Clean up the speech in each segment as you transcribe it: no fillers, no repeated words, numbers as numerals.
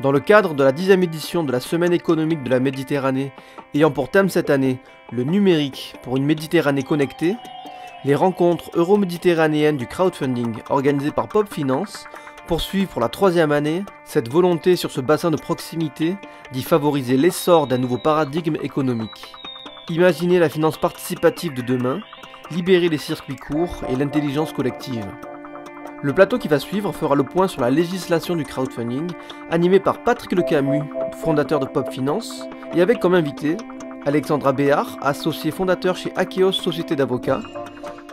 Dans le cadre de la 10e édition de la Semaine économique de la Méditerranée, ayant pour thème cette année le numérique pour une Méditerranée connectée, les rencontres euro-méditerranéennes du crowdfunding organisées par Pop Finance poursuivent pour la 3e année cette volonté sur ce bassin de proximité d'y favoriser l'essor d'un nouveau paradigme économique. Imaginer la finance participative de demain, libérer les circuits courts et l'intelligence collective. Le plateau qui va suivre fera le point sur la législation du crowdfunding, animé par Patrick Lecamus, fondateur de Pop Finance, et avec comme invité Alexandra Béard, associée fondateur chez Akeos Société d'avocats,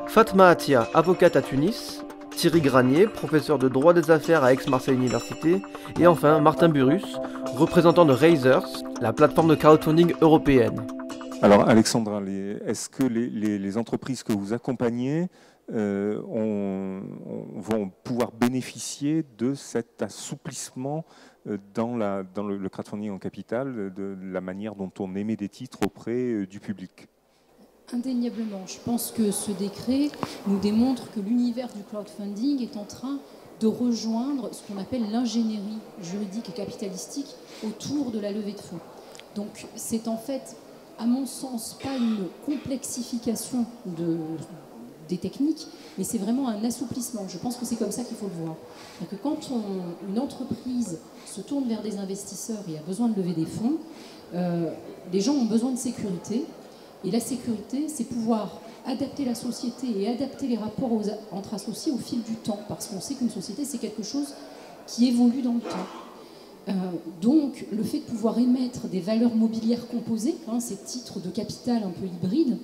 Fatma Atia, avocate à Tunis, Thierry Granier, professeur de droit des affaires à Aix-Marseille Université, et enfin Martin Burus, représentant de Raisers, la plateforme de crowdfunding européenne. Alors Alexandra, est-ce que les entreprises que vous accompagnez vont pouvoir bénéficier de cet assouplissement dans le crowdfunding en capital, de la manière dont on émet des titres auprès du public? Indéniablement. Je pense que ce décret nous démontre que l'univers du crowdfunding est en train de rejoindre ce qu'on appelle l'ingénierie juridique et capitalistique autour de la levée de fonds. Donc c'est en fait, à mon sens, pas une complexification des techniques, mais c'est vraiment un assouplissement. Je pense que c'est comme ça qu'il faut le voir. Donc, quand une entreprise se tourne vers des investisseurs et a besoin de lever des fonds, les gens ont besoin de sécurité. Et la sécurité, c'est pouvoir adapter la société et adapter les rapports entre associés au fil du temps. Parce qu'on sait qu'une société, c'est quelque chose qui évolue dans le temps. Donc, le fait de pouvoir émettre des valeurs mobilières composées, ces titres de capital un peu hybrides,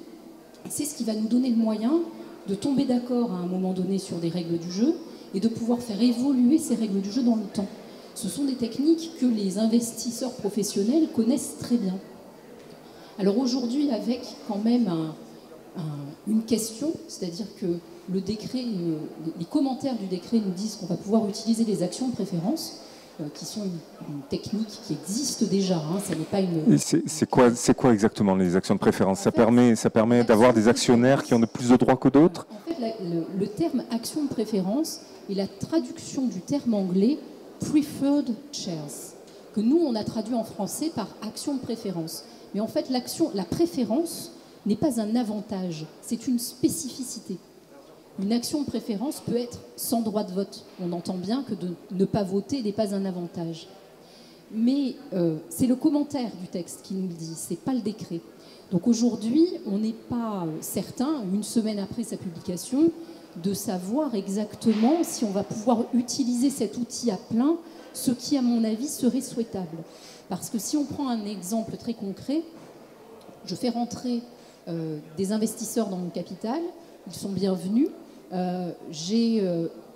c'est ce qui va nous donner le moyen de tomber d'accord à un moment donné sur des règles du jeu et de pouvoir faire évoluer ces règles du jeu dans le temps. Ce sont des techniques que les investisseurs professionnels connaissent très bien. Alors aujourd'hui, avec quand même une question, c'est-à-dire que le décret, les commentaires du décret nous disent qu'on va pouvoir utiliser les actions de préférence, qui sont une technique qui existe déjà. Ça n'est pas une. C'est quoi exactement les actions de préférence? Ça permet d'avoir des actionnaires qui ont de plus de droits que d'autres? En fait, le terme action de préférence est la traduction du terme anglais preferred shares, que nous on a traduit en français par action de préférence. Mais en fait, la préférence n'est pas un avantage, c'est une spécificité. Une action de préférence peut être sans droit de vote. On entend bien que de ne pas voter n'est pas un avantage. Mais c'est le commentaire du texte qui nous le dit, c'est pas le décret. Donc aujourd'hui, on n'est pas certain, une semaine après sa publication, de savoir exactement si on va pouvoir utiliser cet outil à plein, ce qui, à mon avis, serait souhaitable. Parce que si on prend un exemple très concret, je fais rentrer des investisseurs dans mon capital, ils sont bienvenus. J'ai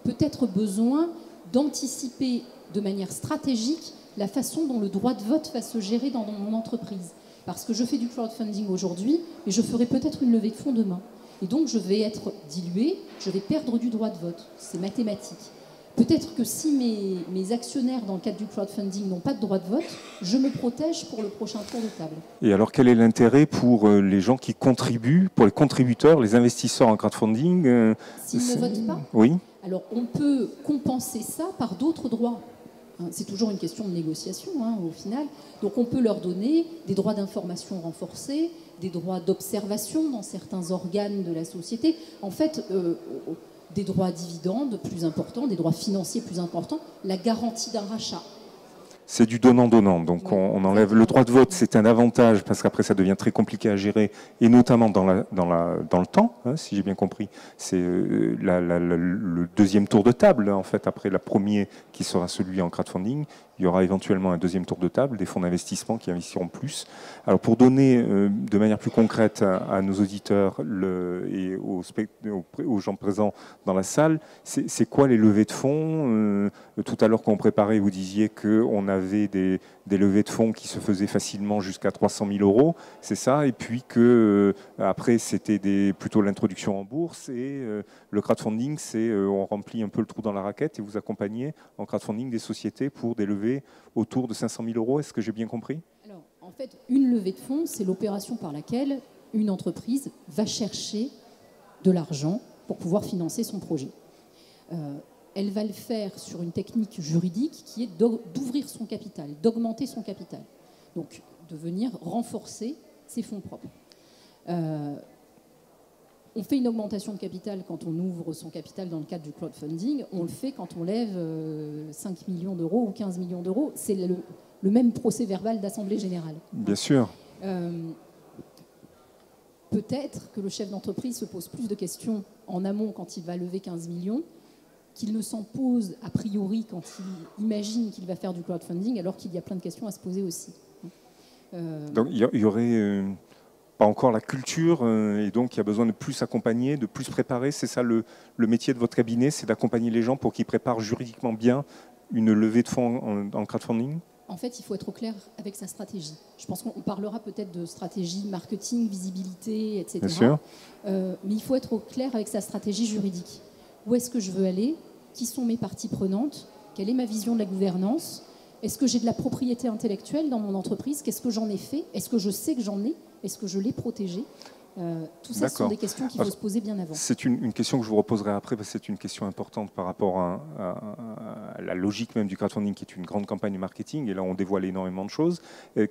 peut-être besoin d'anticiper de manière stratégique la façon dont le droit de vote va se gérer dans mon entreprise. Parce que je fais du crowdfunding aujourd'hui, mais je ferai peut-être une levée de fonds demain. Et donc je vais être dilué, je vais perdre du droit de vote. C'est mathématique. Peut-être que si mes actionnaires, dans le cadre du crowdfunding, n'ont pas de droit de vote, je me protège pour le prochain tour de table. Et alors, quel est l'intérêt pour les gens qui contribuent, pour les contributeurs, les investisseurs en crowdfunding? S'ils ne votent pas? Oui. Alors, on peut compenser ça par d'autres droits. C'est toujours une question de négociation, au final. Donc, on peut leur donner des droits d'information renforcés, des droits d'observation dans certains organes de la société. En fait, des droits à dividendes plus importants, des droits financiers plus importants, la garantie d'un rachat. C'est du donnant-donnant, donc on enlève le droit de vote, c'est un avantage parce qu'après ça devient très compliqué à gérer, et notamment dans le temps, si j'ai bien compris. C'est le deuxième tour de table, en fait, après le premier qui sera celui en crowdfunding. Il y aura éventuellement un deuxième tour de table, des fonds d'investissement qui investiront plus. Alors pour donner de manière plus concrète à nos auditeurs et aux gens présents dans la salle, c'est quoi les levées de fonds? Tout à l'heure quand on préparait, vous disiez qu'on avait des levées de fonds qui se faisaient facilement jusqu'à 300 000 euros, c'est ça? Et puis que après c'était plutôt l'introduction en bourse, et le crowdfunding, c'est on remplit un peu le trou dans la raquette et vous accompagnez en crowdfunding des sociétés pour des levées autour de 500 000 euros. Est-ce que j'ai bien compris? Alors, en fait, une levée de fonds, c'est l'opération par laquelle une entreprise va chercher de l'argent pour pouvoir financer son projet. elle va le faire sur une technique juridique qui est d'ouvrir son capital, d'augmenter son capital. Donc, de venir renforcer ses fonds propres. On fait une augmentation de capital quand on ouvre son capital dans le cadre du crowdfunding. On le fait quand on lève 5 millions d'euros ou 15 millions d'euros. C'est le même procès verbal d'assemblée générale. Bien sûr. Peut-être que le chef d'entreprise se pose plus de questions en amont quand il va lever 15 millions qu'il ne s'en pose a priori quand il imagine qu'il va faire du crowdfunding, alors qu'il y a plein de questions à se poser aussi. Donc il y aurait pas encore la culture et donc il y a besoin de plus accompagner, de plus préparer. C'est ça le métier de votre cabinet, c'est d'accompagner les gens pour qu'ils préparent juridiquement bien une levée de fonds en crowdfunding? En fait, il faut être au clair avec sa stratégie. Je pense qu'on parlera peut-être de stratégie, marketing, visibilité, etc. Bien sûr. Mais il faut être au clair avec sa stratégie juridique. Où est-ce que je veux aller? Qui sont mes parties prenantes? Quelle est ma vision de la gouvernance? Est-ce que j'ai de la propriété intellectuelle dans mon entreprise? Qu'est-ce que j'en ai fait? Est-ce que je sais que j'en ai? Est-ce que je l'ai protégé? Tout ça, ce sont des questions qu'il faut se poser bien avant. C'est une question que je vous reposerai après, parce que c'est une question importante par rapport à la logique même du crowdfunding, qui est une grande campagne de marketing, et là on dévoile énormément de choses.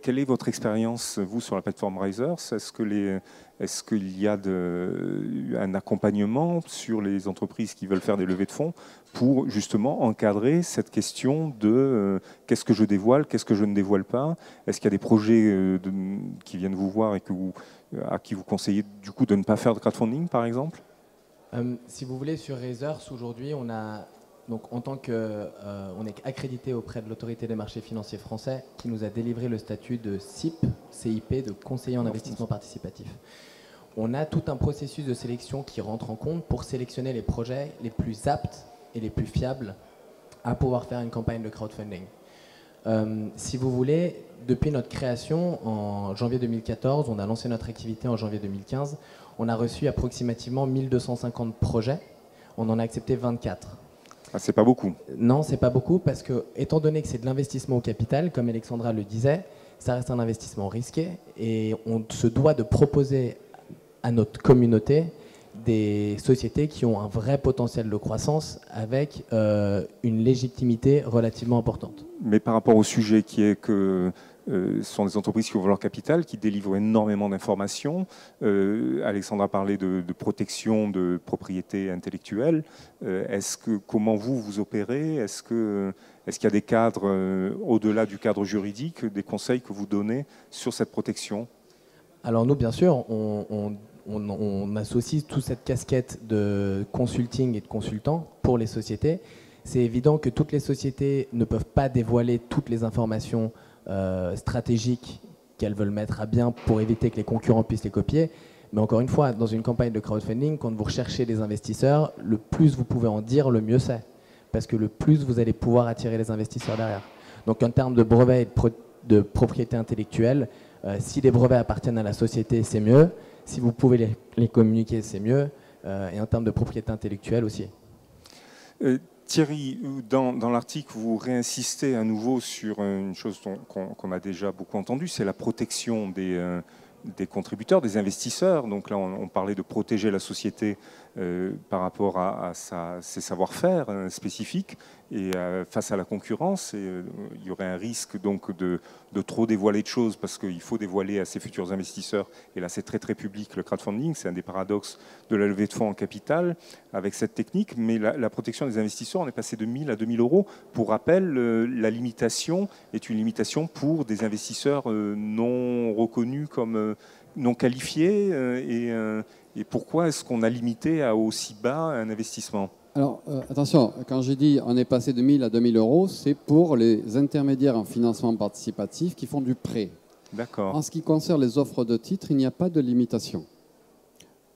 Quelle est votre expérience, vous, sur la plateforme Risers? Est-ce qu'il y a un accompagnement sur les entreprises qui veulent faire des levées de fonds pour justement encadrer cette question de qu'est-ce que je dévoile, qu'est-ce que je ne dévoile pas? Est-ce qu'il y a des projets qui viennent vous voir et à qui vous conseillez du coup de ne pas faire de crowdfunding, par exemple? Si vous voulez, sur Risers, aujourd'hui, on est accrédité auprès de l'autorité des marchés financiers français, qui nous a délivré le statut de CIP, de conseiller en investissement participatif. On a tout un processus de sélection qui rentre en compte pour sélectionner les projets les plus aptes et les plus fiables à pouvoir faire une campagne de crowdfunding. Si vous voulez, depuis notre création en janvier 2014, on a lancé notre activité en janvier 2015, on a reçu approximativement 1250 projets, on en a accepté 24. Ah, c'est pas beaucoup. Non, c'est pas beaucoup, parce que, étant donné que c'est de l'investissement au capital, comme Alexandra le disait, ça reste un investissement risqué et on se doit de proposer à notre communauté des sociétés qui ont un vrai potentiel de croissance avec une légitimité relativement importante. Mais par rapport au sujet qui est que ce sont des entreprises qui ouvrent leur capital, qui délivrent énormément d'informations. Alexandra parlait de protection de propriété intellectuelle. Comment vous opérez? Est-ce qu'il y a des cadres, au-delà du cadre juridique, des conseils que vous donnez sur cette protection? Alors nous, bien sûr, on associe toute cette casquette de consulting et de consultant pour les sociétés. C'est évident que toutes les sociétés ne peuvent pas dévoiler toutes les informations stratégiques qu'elles veulent mettre à bien pour éviter que les concurrents puissent les copier. Mais encore une fois, dans une campagne de crowdfunding, quand vous recherchez des investisseurs, le plus vous pouvez en dire, le mieux c'est. Parce que le plus vous allez pouvoir attirer les investisseurs derrière. Donc en termes de brevets et de propriété intellectuelle, si les brevets appartiennent à la société, c'est mieux. Si vous pouvez les communiquer, c'est mieux. Et en termes de propriété intellectuelle aussi. Thierry, dans l'article, vous réinsistez à nouveau sur une chose qu'on a déjà beaucoup entendue, c'est la protection des contributeurs, des investisseurs. Donc là, on parlait de protéger la société par rapport à ses savoir-faire spécifiques et face à la concurrence. Il y aurait un risque donc de trop dévoiler de choses parce qu'il faut dévoiler à ses futurs investisseurs. Et là, c'est très très public le crowdfunding. C'est un des paradoxes de la levée de fonds en capital avec cette technique. Mais la protection des investisseurs, on est passé de 1 000 à 2 000 euros. Pour rappel, la limitation est une limitation pour des investisseurs non reconnus comme non qualifiés. Et pourquoi est-ce qu'on a limité à aussi bas un investissement? Alors, attention, quand j'ai dit on est passé de 1 000 à 2 000 euros, c'est pour les intermédiaires en financement participatif qui font du prêt. D'accord. En ce qui concerne les offres de titres, il n'y a pas de limitation.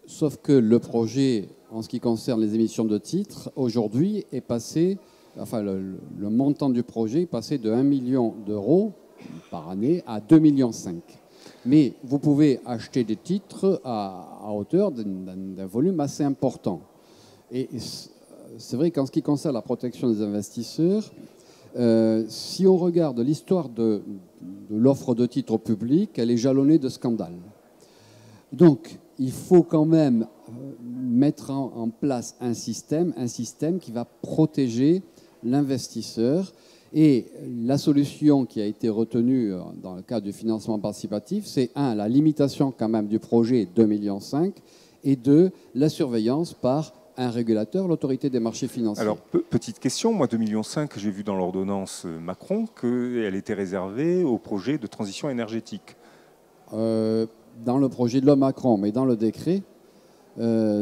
Sauf que le projet, en ce qui concerne les émissions de titres, aujourd'hui est passé, enfin le montant du projet est passé de 1 million d'euros par année à 2,5 millions. Mais vous pouvez acheter des titres à hauteur d'un volume assez important. Et c'est vrai qu'en ce qui concerne la protection des investisseurs, si on regarde l'histoire de l'offre de titres au public, elle est jalonnée de scandales. Donc, il faut quand même mettre en place un système qui va protéger l'investisseur. Et la solution qui a été retenue dans le cadre du financement participatif, c'est la limitation quand même du projet 2,5 millions et 2, la surveillance par un régulateur, l'autorité des marchés financiers. Alors, petite question, moi 2,5 millions, j'ai vu dans l'ordonnance Macron qu'elle était réservée au projet de transition énergétique. Dans le projet de loi Macron, mais dans le décret,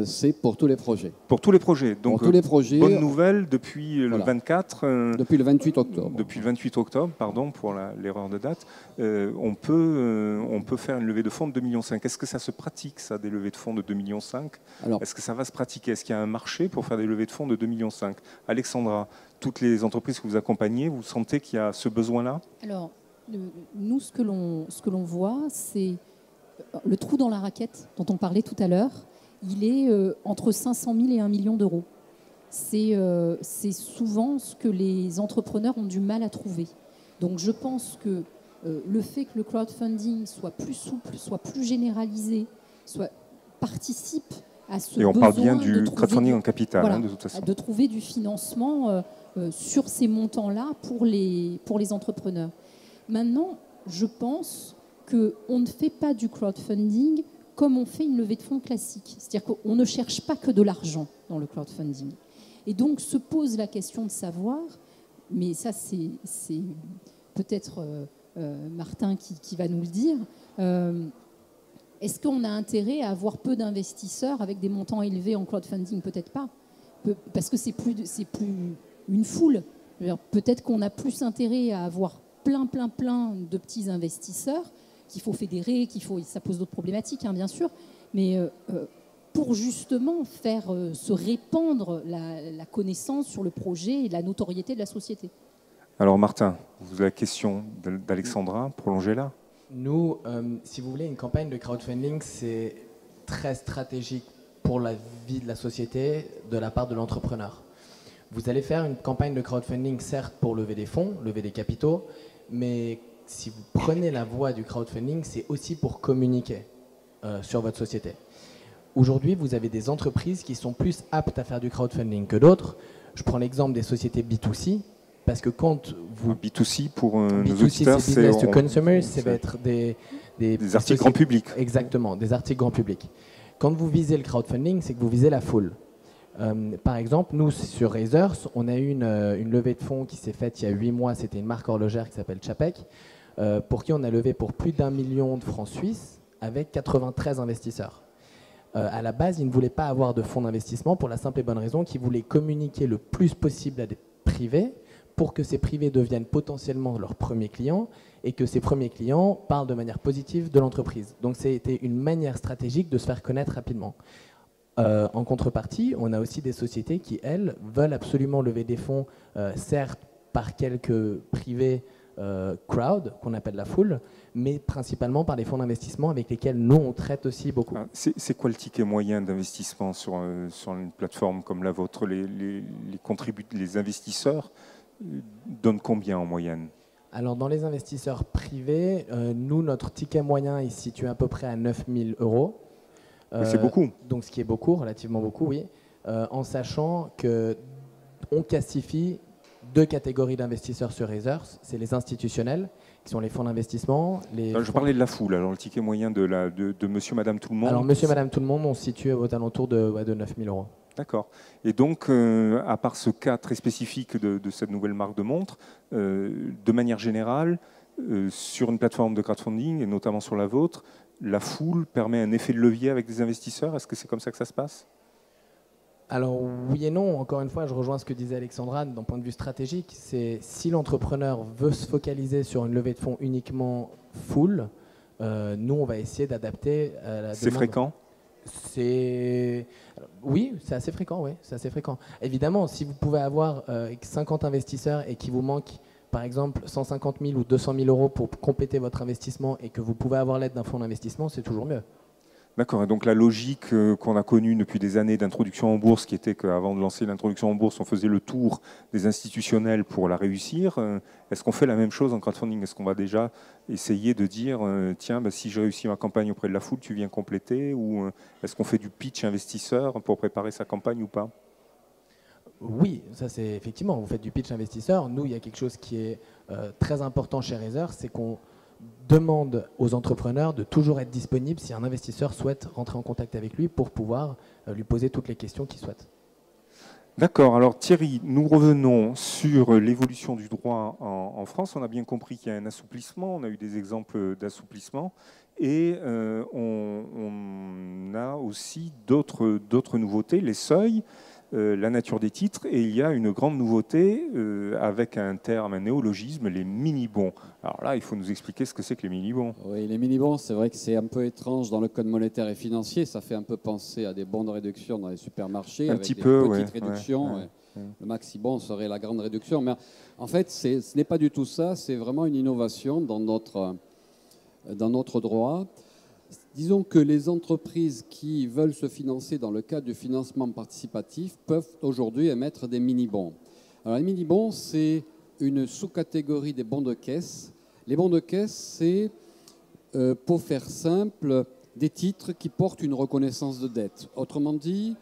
c'est pour tous les projets. Pour tous les projets. Donc, pour tous les projets, bonne nouvelle depuis le 24. Depuis le 28 octobre. Depuis le 28 octobre, pardon pour l'erreur de date. On peut faire une levée de fonds de 2,5 millions. Est-ce que ça se pratique, ça, des levées de fonds de 2,5 millions? Est-ce que ça va se pratiquer? Est-ce qu'il y a un marché pour faire des levées de fonds de 2,5 millions? Alexandra, toutes les entreprises que vous accompagnez, vous sentez qu'il y a ce besoin-là? Alors, nous, ce que l'on voit, c'est le trou dans la raquette dont on parlait tout à l'heure. Il est entre 500 000 et 1 million d'euros. C'est souvent ce que les entrepreneurs ont du mal à trouver. Donc je pense que le fait que le crowdfunding soit plus souple, soit plus généralisé, participe à ce besoin. Et on parle bien du crowdfunding en capital, voilà, de toute façon. De trouver du financement sur ces montants-là pour les entrepreneurs. Maintenant, je pense qu'on ne fait pas du crowdfunding comme on fait une levée de fonds classique. C'est-à-dire qu'on ne cherche pas que de l'argent dans le crowdfunding. Et donc se pose la question de savoir, mais ça c'est peut-être Martin qui va nous le dire, est-ce qu'on a intérêt à avoir peu d'investisseurs avec des montants élevés en crowdfunding? Peut-être pas, parce que c'est plus une foule. Peut-être qu'on a plus intérêt à avoir plein de petits investisseurs qu'il faut fédérer, ça pose d'autres problématiques, hein, bien sûr, mais pour justement faire se répandre la connaissance sur le projet et la notoriété de la société. Alors Martin, vous avez la question d'Alexandra, prolongez-la. Nous, si vous voulez, une campagne de crowdfunding, c'est très stratégique pour la vie de la société de la part de l'entrepreneur. Vous allez faire une campagne de crowdfunding, certes, pour lever des fonds, lever des capitaux, mais si vous prenez la voie du crowdfunding, c'est aussi pour communiquer sur votre société. Aujourd'hui, vous avez des entreprises qui sont plus aptes à faire du crowdfunding que d'autres. Je prends l'exemple des sociétés B2C, parce que quand vous... B2C, pour nos B2C, auditeurs, c'est business to consumer, ça va être des articles grand public. Exactement, des articles grand public. Quand vous visez le crowdfunding, c'est que vous visez la foule. Par exemple, nous, sur Razors, on a eu une levée de fonds qui s'est faite il y a 8 mois. C'était une marque horlogère qui s'appelle Chapek, pour qui on a levé pour plus d'1 million de francs suisses avec 93 investisseurs. À la base, ils ne voulaient pas avoir de fonds d'investissement pour la simple et bonne raison qu'ils voulaient communiquer le plus possible à des privés pour que ces privés deviennent potentiellement leurs premiers clients et que ces premiers clients parlent de manière positive de l'entreprise. Donc, c'était une manière stratégique de se faire connaître rapidement. En contrepartie, on a aussi des sociétés qui, elles, veulent absolument lever des fonds, certes par quelques privés crowd, qu'on appelle la foule, mais principalement par les fonds d'investissement avec lesquels nous, on traite aussi beaucoup. C'est quoi le ticket moyen d'investissement sur une plateforme comme la vôtre? Les investisseurs donnent combien en moyenne? Alors, dans les investisseurs privés, nous, notre ticket moyen est situé à peu près à 9 000 €. C'est beaucoup. Donc, ce qui est beaucoup, relativement beaucoup, oui. En sachant qu'on classifie 2 catégories d'investisseurs sur Razors. C'est les institutionnels, qui sont les fonds d'investissement. Je parlais de la foule, alors le ticket moyen de monsieur, madame, tout le monde. Alors, monsieur, madame, tout le monde, on se situe aux alentours de 9 000 €. D'accord. Et donc, à part ce cas très spécifique de cette nouvelle marque de montre, de manière générale, sur une plateforme de crowdfunding, et notamment sur la vôtre, la foule permet un effet de levier avec des investisseurs? Est-ce que c'est comme ça que ça se passe? Alors oui et non, encore une fois, je rejoins ce que disait Alexandra d'un point de vue stratégique. C'est si l'entrepreneur veut se focaliser sur une levée de fonds uniquement full, nous on va essayer d'adapter à la demande. C'est fréquent? Oui, c'est assez fréquent, oui, c'est assez fréquent. Évidemment, si vous pouvez avoir 50 investisseurs et qu'il vous manque par exemple 150 000 ou 200 000 € pour compléter votre investissement et que vous pouvez avoir l'aide d'un fonds d'investissement, c'est toujours mieux. D'accord, et donc la logique qu'on a connue depuis des années d'introduction en bourse, qui était qu'avant de lancer l'introduction en bourse, on faisait le tour des institutionnels pour la réussir, est-ce qu'on fait la même chose en crowdfunding? Est-ce qu'on va déjà essayer de dire, tiens, bah, si j'ai réussi ma campagne auprès de la foule, tu viens compléter? Ou est-ce qu'on fait du pitch investisseur pour préparer sa campagne ou pas? Oui, ça c'est effectivement, vous faites du pitch investisseur. Nous, il y a quelque chose qui est très important chez Razer, c'est qu'on demande aux entrepreneurs de toujours être disponibles si un investisseur souhaite rentrer en contact avec lui pour pouvoir lui poser toutes les questions qu'il souhaite. D'accord. Alors Thierry, nous revenons sur l'évolution du droit en France. On a bien compris qu'il y a un assouplissement, on a eu des exemples d'assouplissement et on a aussi d'autres nouveautés, les seuils. La nature des titres, et il y a une grande nouveauté avec un terme, un néologisme, les mini-bons. Alors là, il faut nous expliquer ce que c'est que les mini-bons. Oui, les mini-bons, c'est vrai que c'est un peu étrange dans le code monétaire et financier. Ça fait un peu penser à des bons de réduction dans les supermarchés, avec des petites réductions. Le maxi-bon serait la grande réduction. Mais en fait, ce n'est pas du tout ça. C'est vraiment une innovation dans notre droit. Disons que les entreprises qui veulent se financer dans le cadre du financement participatif peuvent aujourd'hui émettre des mini-bons. Alors les mini-bons, c'est une sous-catégorie des bons de caisse. Les bons de caisse, c'est, pour faire simple, des titres qui portent une reconnaissance de dette. Autrement dit,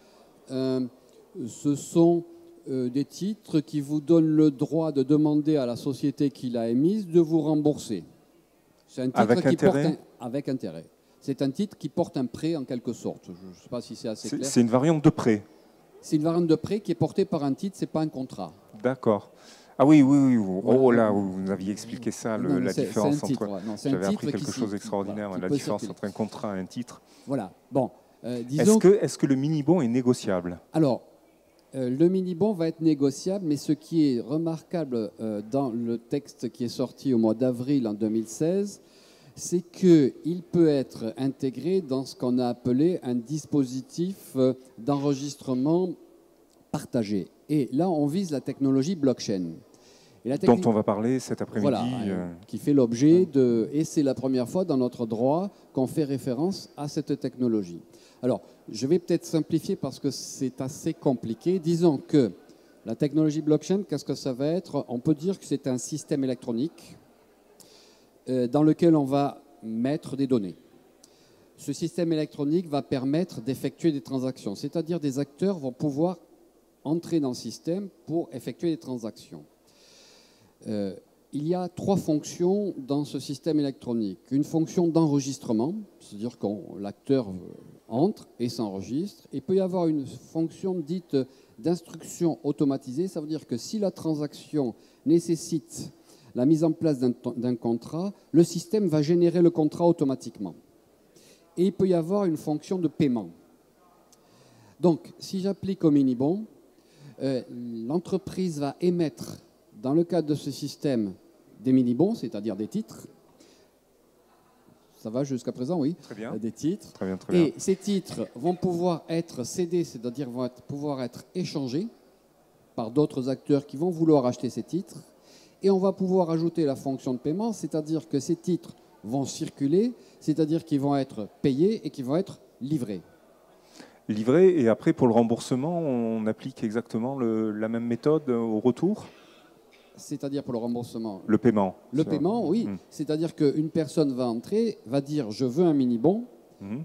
ce sont des titres qui vous donnent le droit de demander à la société qui l'a émise de vous rembourser. C'est un titre qui porte avec intérêt. C'est un titre qui porte un prêt en quelque sorte. Je ne sais pas si c'est assez clair. C'est une variante de prêt. C'est une variante de prêt qui est portée par un titre, ce n'est pas un contrat. D'accord. Ah oui. Oh là, vous aviez expliqué ça, la différence entre... J'avais appris quelque chose d'extraordinaire, la différence entre un contrat et un titre. Voilà. Bon, disons... Est-ce que le mini-bon est négociable? Alors, le mini-bon va être négociable, mais ce qui est remarquable dans le texte qui est sorti au mois d'avril en 2016, c'est qu'il peut être intégré dans ce qu'on a appelé un dispositif d'enregistrement partagé. Et là, on vise la technologie blockchain. Et dont on va parler cet après-midi. Voilà, qui fait l'objet de... Et c'est la première fois dans notre droit qu'on fait référence à cette technologie. Alors, je vais peut-être simplifier parce que c'est assez compliqué. Disons que la technologie blockchain, qu'est-ce que ça va être? On peut dire que c'est un système électronique dans lequel on va mettre des données. Ce système électronique va permettre d'effectuer des transactions, c'est-à-dire des acteurs vont pouvoir entrer dans le système pour effectuer des transactions. Il y a 3 fonctions dans ce système électronique. Une fonction d'enregistrement, c'est-à-dire que l'acteur entre et s'enregistre. Il peut y avoir une fonction dite d'instruction automatisée, ça veut dire que si la transaction nécessite la mise en place d'un contrat, le système va générer le contrat automatiquement. Et il peut y avoir une fonction de paiement. Donc, si j'applique au mini-bon, l'entreprise va émettre, dans le cadre de ce système, des mini-bons, c'est-à-dire des titres. Ça va jusqu'à présent, oui. Très bien. Des titres. Très bien, très bien. Et ces titres vont pouvoir être cédés, c'est-à-dire vont pouvoir être échangés par d'autres acteurs qui vont vouloir acheter ces titres. Et on va pouvoir ajouter la fonction de paiement, c'est-à-dire que ces titres vont circuler, c'est-à-dire qu'ils vont être payés et qu'ils vont être livrés. Livrés, et après, pour le remboursement, on applique exactement la même méthode au retour? C'est-à-dire pour le remboursement? Le paiement. Le paiement, oui. C'est-à-dire qu'une personne va entrer, va dire « je veux un mini-bon »,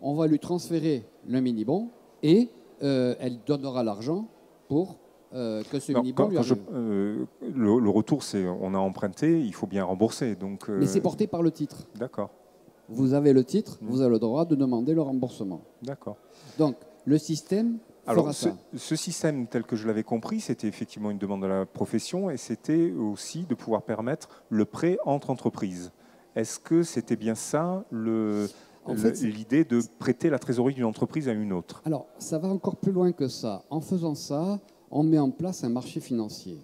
on va lui transférer le mini-bon et elle donnera l'argent pour... que ce mini-bon lui arrive. Le retour, c'est on a emprunté, il faut bien rembourser. Donc, mais c'est porté par le titre. D'accord. Vous avez le titre, vous avez le droit de demander le remboursement. D'accord. Donc, le système fera ça. Ce système, tel que je l'avais compris, c'était effectivement une demande de la profession et c'était aussi de pouvoir permettre le prêt entre entreprises. Est-ce que c'était bien ça l'idée de prêter la trésorerie d'une entreprise à une autre? Alors, ça va encore plus loin que ça. En faisant ça, on met en place un marché financier.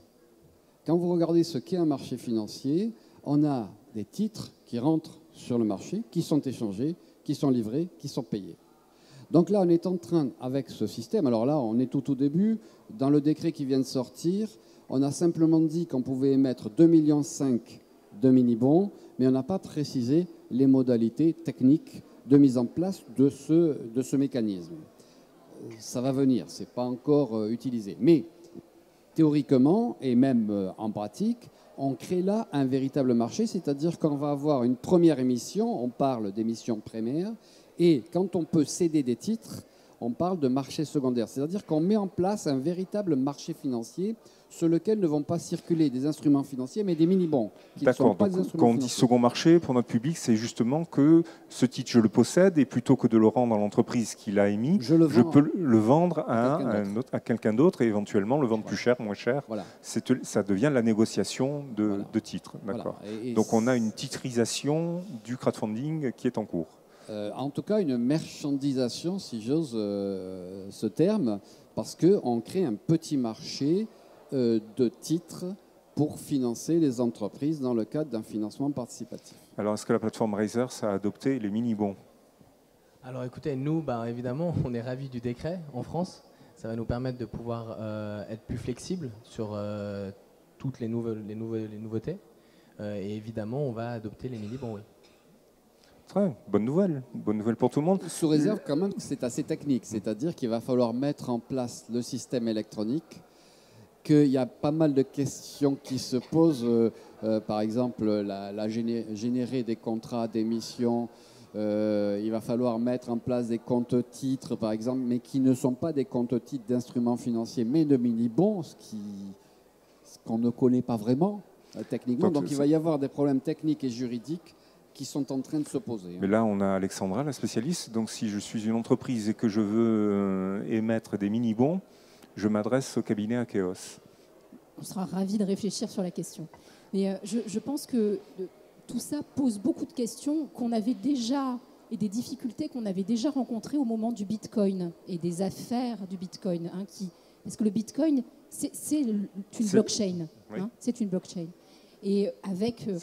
Quand vous regardez ce qu'est un marché financier, on a des titres qui rentrent sur le marché, qui sont échangés, qui sont livrés, qui sont payés. Donc là, on est en train, avec ce système, alors là, on est tout au début, dans le décret qui vient de sortir, on a simplement dit qu'on pouvait émettre 2,5 millions de mini-bons, mais on n'a pas précisé les modalités techniques de mise en place de ce mécanisme. Ça va venir, ce n'est pas encore utilisé. Mais théoriquement et même en pratique, on crée là un véritable marché, c'est-à-dire qu'on va avoir une première émission, on parle d'émission primaire, et quand on peut céder des titres, on parle de marché secondaire. C'est-à-dire qu'on met en place un véritable marché financier sur lequel ne vont pas circuler des instruments financiers, mais des mini-bons. D'accord, donc quand on dit second marché, pour notre public, c'est justement que ce titre, je le possède, et plutôt que de le rendre à l'entreprise qui l'a émis, je peux le vendre à quelqu'un d'autre et éventuellement le vendre plus cher, moins cher. Voilà. Ça devient la négociation de titres. D'accord. Voilà. Et donc on a une titrisation du crowdfunding qui est en cours. En tout cas, une marchandisation, si j'ose ce terme, parce qu'on crée un petit marché de titres pour financer les entreprises dans le cadre d'un financement participatif. Alors, est-ce que la plateforme Raisers a adopté les mini-bons? Alors écoutez, nous, évidemment, on est ravis du décret en France. Ça va nous permettre de pouvoir être plus flexibles sur toutes les nouveautés. Et évidemment, on va adopter les mini-bons, oui. Très bonne nouvelle pour tout le monde. Sous réserve quand même que c'est assez technique, c'est-à-dire qu'il va falloir mettre en place le système électronique, qu'il y a pas mal de questions qui se posent, par exemple générer des contrats d'émission, il va falloir mettre en place des comptes titres par exemple, mais qui ne sont pas des comptes titres d'instruments financiers, mais de mini-bons, ce qu'on ne connaît pas vraiment techniquement. Donc il va y avoir des problèmes techniques et juridiques qui sont en train de se poser. Mais là, on a Alexandra, la spécialiste. Donc, si je suis une entreprise et que je veux émettre des mini-bons, je m'adresse au cabinet Akeos. On sera ravis de réfléchir sur la question. Mais je pense que tout ça pose beaucoup de questions qu'on avait déjà et des difficultés qu'on avait déjà rencontrées au moment du Bitcoin et des affaires du Bitcoin. Parce que le Bitcoin, c'est une blockchain. Oui. C'est une blockchain. Et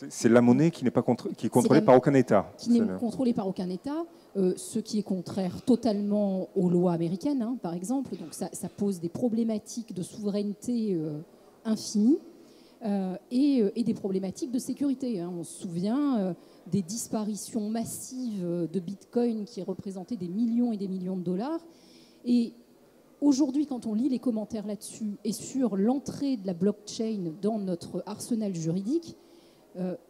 c'est la monnaie qui n'est pas qui est contrôlée par aucun État. Qui n'est contrôlée par aucun État, ce qui est contraire totalement aux lois américaines, par exemple. Donc ça pose des problématiques de souveraineté infinies et des problématiques de sécurité. On se souvient des disparitions massives de Bitcoin qui représentaient des millions et des millions de dollars. Et aujourd'hui, quand on lit les commentaires là-dessus et sur l'entrée de la blockchain dans notre arsenal juridique,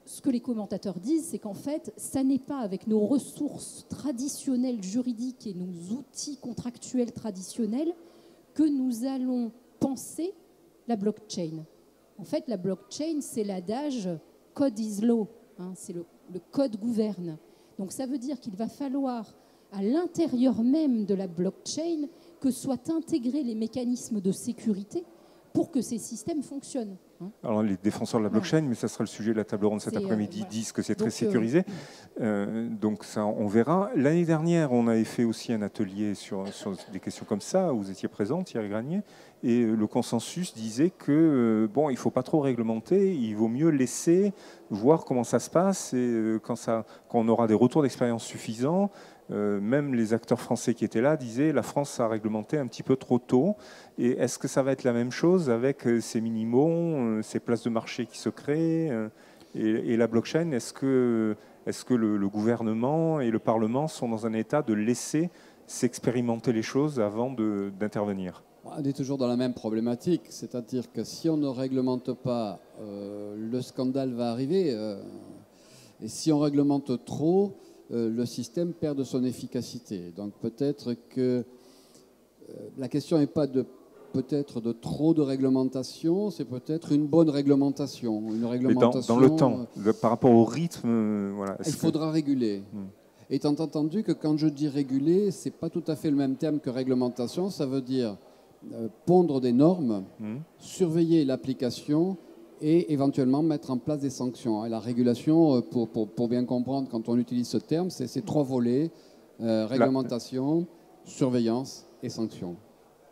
ce que les commentateurs disent, c'est qu'en fait, ça n'est pas avec nos ressources traditionnelles juridiques et nos outils contractuels traditionnels que nous allons penser la blockchain. En fait, la blockchain, c'est l'adage « code is law », c'est le code gouverne. Donc ça veut dire qu'il va falloir, à l'intérieur même de la blockchain, que soient intégrés les mécanismes de sécurité pour que ces systèmes fonctionnent. Alors les défenseurs de la blockchain, mais ça sera le sujet de la table ronde cet après-midi, disent que c'est très sécurisé. Donc ça, on verra. L'année dernière, on avait fait aussi un atelier sur des questions comme ça, où vous étiez présent, Thierry Granier, et le consensus disait que il ne faut pas trop réglementer, il vaut mieux laisser voir comment ça se passe, et quand on aura des retours d'expérience suffisants. Même les acteurs français qui étaient là disaient la France a réglementé un petit peu trop tôt. Et est-ce que ça va être la même chose avec ces mini-bons, ces places de marché qui se créent et la blockchain? Est-ce que le gouvernement et le Parlement sont dans un état de laisser s'expérimenter les choses avant d'intervenir? On est toujours dans la même problématique, c'est-à-dire que si on ne réglemente pas, le scandale va arriver. Et si on réglemente trop, le système perd de son efficacité. Donc peut-être que la question n'est pas de trop de réglementation, c'est peut-être une bonne réglementation. Une réglementation dans le temps, par rapport au rythme, voilà. Il faudra réguler. Étant entendu que quand je dis réguler, ce n'est pas tout à fait le même terme que réglementation, ça veut dire pondre des normes, surveiller l'application et éventuellement mettre en place des sanctions. Et la régulation, pour bien comprendre, quand on utilise ce terme, c'est trois volets, réglementation, surveillance et sanctions.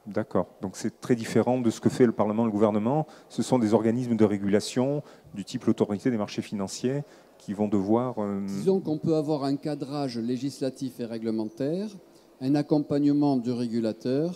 D'accord. Donc c'est très différent de ce que fait le Parlement et le gouvernement. Ce sont des organismes de régulation du type l'autorité des marchés financiers qui vont devoir... Disons qu'on peut avoir un cadrage législatif et réglementaire, un accompagnement du régulateur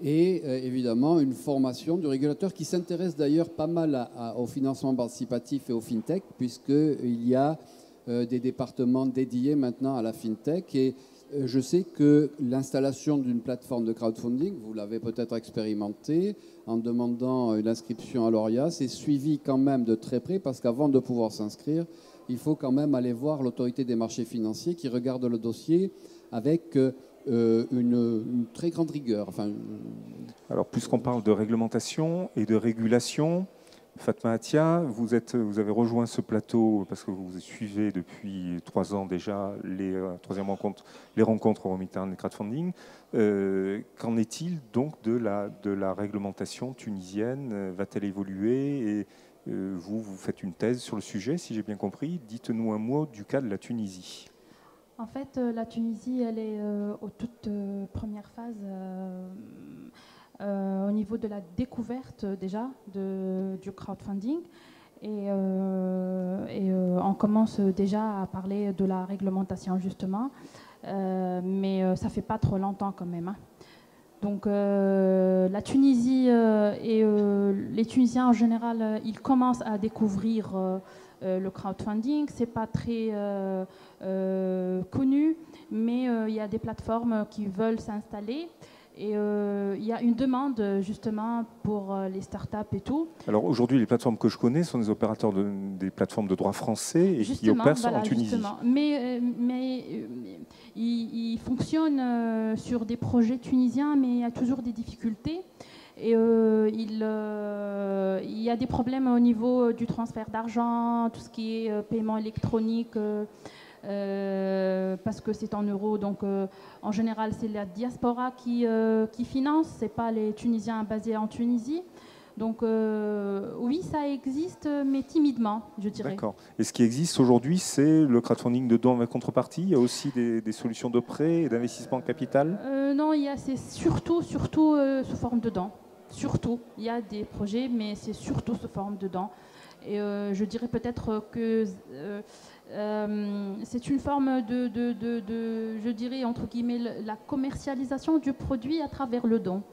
et évidemment une formation du régulateur qui s'intéresse d'ailleurs pas mal au financement participatif et au FinTech, puisqu'il y a des départements dédiés maintenant à la FinTech. Et Je sais que l'installation d'une plateforme de crowdfunding, vous l'avez peut-être expérimenté en demandant une inscription à l'ORIA, c'est suivi quand même de très près parce qu'avant de pouvoir s'inscrire, il faut quand même aller voir l'autorité des marchés financiers qui regarde le dossier avec une très grande rigueur. Enfin, alors, puisqu'on parle de réglementation et de régulation, Fatma Atia, vous avez rejoint ce plateau parce que vous suivez depuis 3 ans déjà les rencontres Euroméditerranée crowdfunding. Qu'en est-il donc de la réglementation tunisienne? Va-t-elle évoluer? Et vous faites une thèse sur le sujet, si j'ai bien compris. Dites-nous un mot du cas de la Tunisie. En fait, la Tunisie, elle est aux toutes premières phases au niveau de la découverte déjà du crowdfunding. Et on commence déjà à parler de la réglementation justement, mais ça fait pas trop longtemps quand même. Hein. Donc la Tunisie et les Tunisiens en général, ils commencent à découvrir le crowdfunding. C'est pas très connu, mais il y a des plateformes qui veulent s'installer. Et il y a une demande justement pour les startups et tout. Alors aujourd'hui, les plateformes que je connais sont des opérateurs des plateformes de droit français et qui opèrent en Tunisie. Justement. Mais ils fonctionnent sur des projets tunisiens, mais il y a toujours des difficultés. Et il y a des problèmes au niveau du transfert d'argent, tout ce qui est paiement électronique. Parce que c'est en euros, donc en général c'est la diaspora qui finance, c'est pas les Tunisiens basés en Tunisie. Donc oui, ça existe, mais timidement, je dirais. D'accord. Et ce qui existe aujourd'hui, c'est le crowdfunding de dons avec contrepartie. Il y a aussi des solutions de prêt et d'investissement en capital. Non, c'est surtout sous forme de dons. Surtout, il y a des projets, mais c'est surtout sous forme de dons. Et je dirais peut-être que c'est une forme je dirais entre guillemets, la commercialisation du produit à travers le don.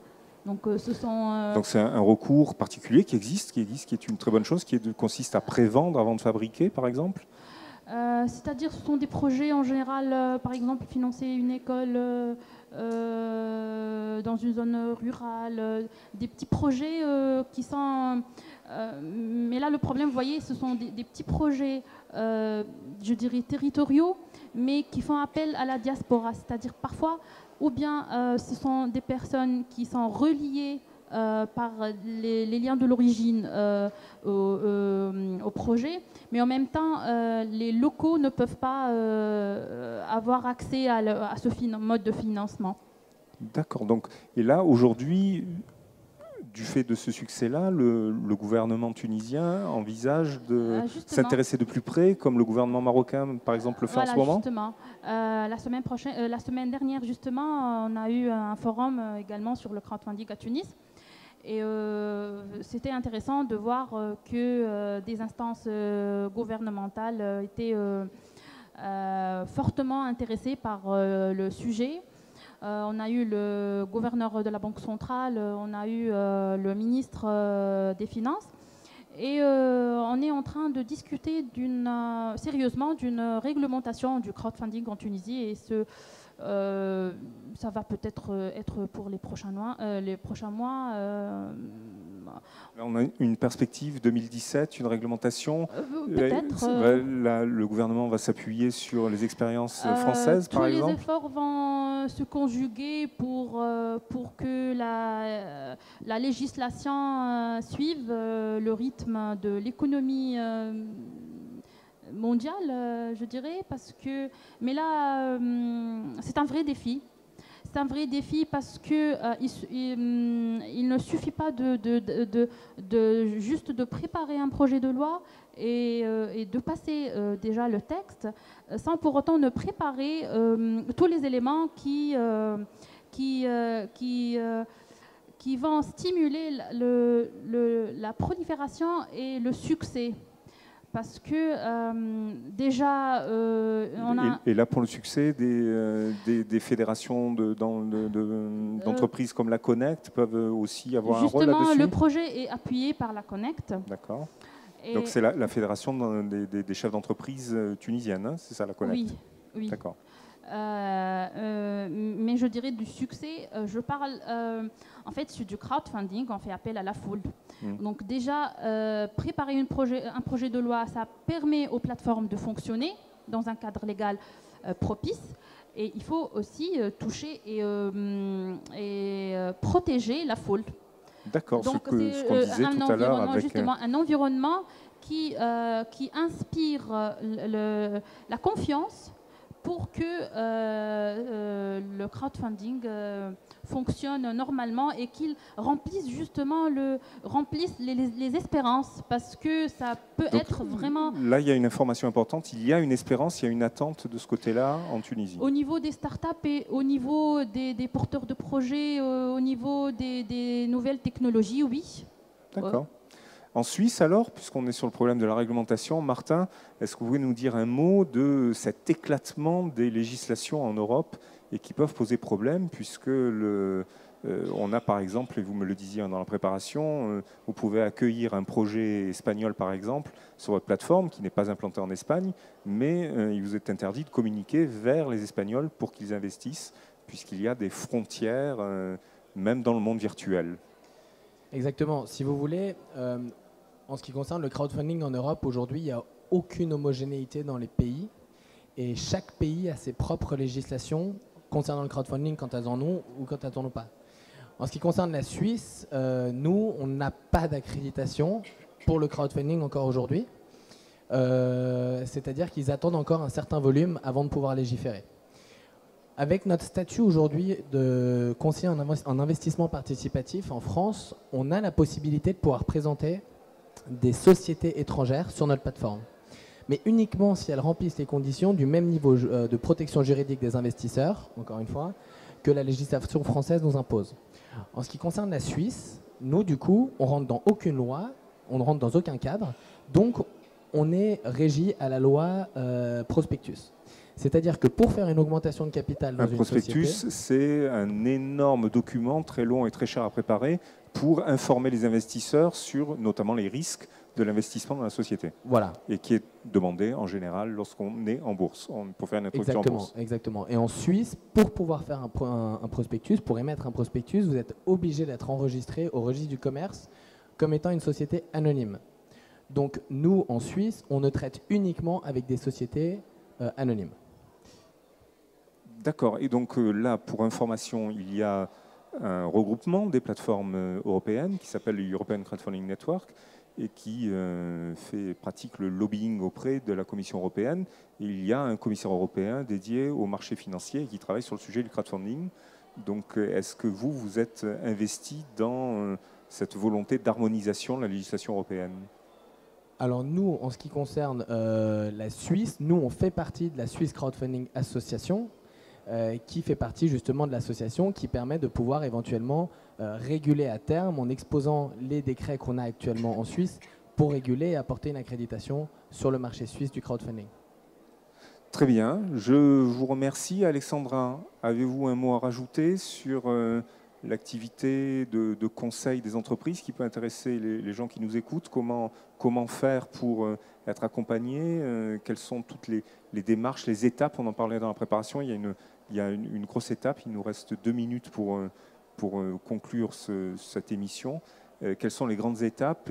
Donc Donc c'est un recours particulier qui existe, qui est une très bonne chose, consiste à prévendre avant de fabriquer, par exemple. C'est-à-dire, ce sont des projets en général, par exemple, financer une école dans une zone rurale, des petits projets qui sont... mais là, le problème, vous voyez, ce sont des petits projets, je dirais, territoriaux, mais qui font appel à la diaspora. C'est-à-dire, parfois, ou bien ce sont des personnes qui sont reliées par les liens de l'origine au projet, mais en même temps, les locaux ne peuvent pas avoir accès à ce mode de financement. D'accord. Donc, et là, aujourd'hui, du fait de ce succès-là, le gouvernement tunisien envisage de s'intéresser de plus près, comme le gouvernement marocain, par exemple, le fait en ce moment. Justement. La semaine dernière, justement, on a eu un forum également sur le crowdfunding à Tunis. Et c'était intéressant de voir que des instances gouvernementales étaient fortement intéressées par le sujet. On a eu le gouverneur de la Banque centrale, on a eu le ministre des Finances. Et on est en train de discuter sérieusement d'une réglementation du crowdfunding en Tunisie. Et ça va peut-être être pour les prochains mois. On a une perspective 2017, une réglementation. Peut-être. Le gouvernement va s'appuyer sur les expériences françaises, par exemple. Tous les efforts vont se conjuguer pour que la législation suive le rythme de l'économie mondiale, je dirais, mais là, c'est un vrai défi. C'est un vrai défi parce que il ne suffit pas juste de préparer un projet de loi et de passer déjà le texte sans pour autant ne préparer tous les éléments qui vont stimuler la prolifération et le succès. Parce que déjà, on a... Et là, pour le succès, des fédérations d'entreprises comme la Connect peuvent aussi avoir un rôle là-dessus. Justement, le projet est appuyé par la Connect. D'accord. Donc c'est la fédération des chefs d'entreprise tunisiennes, hein, c'est ça, la Connect? Oui. D'accord. Mais je dirais du succès, je parle en fait sur du crowdfunding, on fait appel à la foule. Donc déjà, préparer un projet de loi, ça permet aux plateformes de fonctionner dans un cadre légal propice. Et il faut aussi toucher et protéger la foule. D'accord, ce Donc qu'on disait tout à l'heure avec... Justement, un environnement qui inspire la confiance pour que le crowdfunding fonctionne normalement et qu'il remplisse justement les espérances, parce que ça peut être vraiment... Là, il y a une information importante, il y a une espérance, il y a une attente de ce côté-là en Tunisie. Au niveau des startups et au niveau des porteurs de projets, au niveau des nouvelles technologies, oui. D'accord. En Suisse, alors, puisqu'on est sur le problème de la réglementation, Martin, est-ce que vous pouvez nous dire un mot de cet éclatement des législations en Europe et qui peuvent poser problème, puisque on a par exemple, et vous me le disiez dans la préparation, vous pouvez accueillir un projet espagnol par exemple sur votre plateforme qui n'est pas implanté en Espagne, mais il vous est interdit de communiquer vers les Espagnols pour qu'ils investissent, puisqu'il y a des frontières, même dans le monde virtuel. Exactement. Si vous voulez, en ce qui concerne le crowdfunding en Europe, aujourd'hui, il n'y a aucune homogénéité dans les pays. Et chaque pays a ses propres législations concernant le crowdfunding quand elles en ont ou quand elles n'en ont pas. En ce qui concerne la Suisse, nous, on n'a pas d'accréditation pour le crowdfunding encore aujourd'hui. C'est-à-dire qu'ils attendent encore un certain volume avant de pouvoir légiférer. Avec notre statut aujourd'hui de conseiller en investissement participatif en France, on a la possibilité de pouvoir présenter des sociétés étrangères sur notre plateforme. Mais uniquement si elles remplissent les conditions du même niveau de protection juridique des investisseurs, encore une fois, que la législation française nous impose. En ce qui concerne la Suisse, nous, du coup, on rentre dans aucune loi, on ne rentre dans aucun cadre, donc on est régi à la loi prospectus. C'est-à-dire que pour faire une augmentation de capital dans une société... Un prospectus, c'est un énorme document très long et très cher à préparer pour informer les investisseurs sur notamment les risques de l'investissement dans la société. Voilà. Et qui est demandé en général lorsqu'on est en bourse, pour faire une introduction en bourse. Exactement. Et en Suisse, pour pouvoir faire un prospectus, pour émettre un prospectus, vous êtes obligé d'être enregistré au registre du commerce comme étant une société anonyme. Donc nous, en Suisse, on ne traite uniquement avec des sociétés anonymes. D'accord. Et donc là, pour information, il y a un regroupement des plateformes européennes qui s'appelle le European Crowdfunding Network et qui pratique le lobbying auprès de la Commission européenne. Et il y a un commissaire européen dédié au marché financier qui travaille sur le sujet du crowdfunding. Donc est-ce que vous êtes investi dans cette volonté d'harmonisation de la législation européenne ? Alors nous, en ce qui concerne la Suisse, nous on fait partie de la Swiss Crowdfunding Association, qui fait partie justement de l'association qui permet de pouvoir éventuellement réguler à terme en exposant les décrets qu'on a actuellement en Suisse pour réguler et apporter une accréditation sur le marché suisse du crowdfunding. Très bien, je vous remercie. Alexandra, avez-vous un mot à rajouter sur l'activité de conseil des entreprises qui peut intéresser les gens qui nous écoutent? Comment faire pour être accompagné? Quelles sont toutes les démarches, les étapes? On en parlait dans la préparation, il y a une grosse étape, il nous reste 2 minutes pour conclure cette émission. Quelles sont les grandes étapes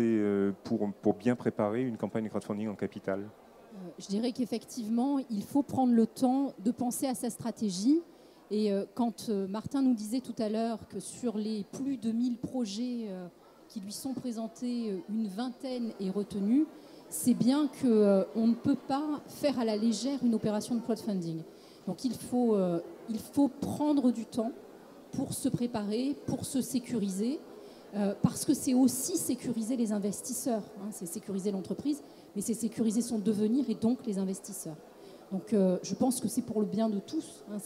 pour bien préparer une campagne de crowdfunding en capital? Je dirais qu'effectivement, il faut prendre le temps de penser à sa stratégie. Et quand Martin nous disait tout à l'heure que sur les plus de 1000 projets qui lui sont présentés, une vingtaine est retenue, c'est bien qu'on ne peut pas faire à la légère une opération de crowdfunding. Donc il faut prendre du temps pour se préparer, pour se sécuriser, parce que c'est aussi sécuriser les investisseurs, hein, c'est sécuriser l'entreprise, mais c'est sécuriser son devenir et donc les investisseurs. Donc je pense que c'est pour le bien de tous, hein,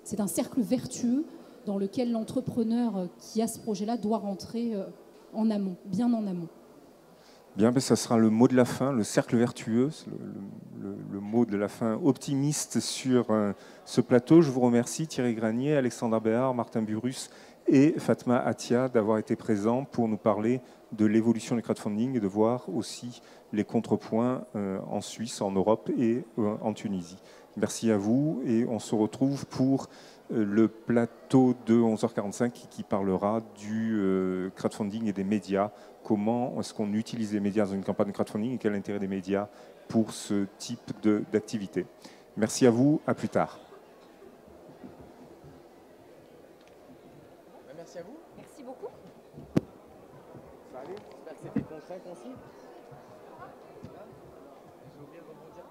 c'est un cercle vertueux dans lequel l'entrepreneur qui a ce projet-là doit rentrer en amont, bien en amont. Bien, ben ça sera le mot de la fin, le cercle vertueux, le mot de la fin optimiste sur ce plateau. Je vous remercie Thierry Granier, Alexandra Béard, Martin Burrus et Fatma Atia d'avoir été présent pour nous parler de l'évolution du crowdfunding et de voir aussi les contrepoints en Suisse, en Europe et en Tunisie. Merci à vous et on se retrouve pour le plateau de 11h45 qui parlera du crowdfunding et des médias. Comment est-ce qu'on utilise les médias dans une campagne de crowdfunding et quel est l'intérêt des médias pour ce type d'activité. Merci à vous, à plus tard. Merci à vous. Merci beaucoup. Ça allait. J'espère que c'était concret, concis. J'ai oublié de rebondir.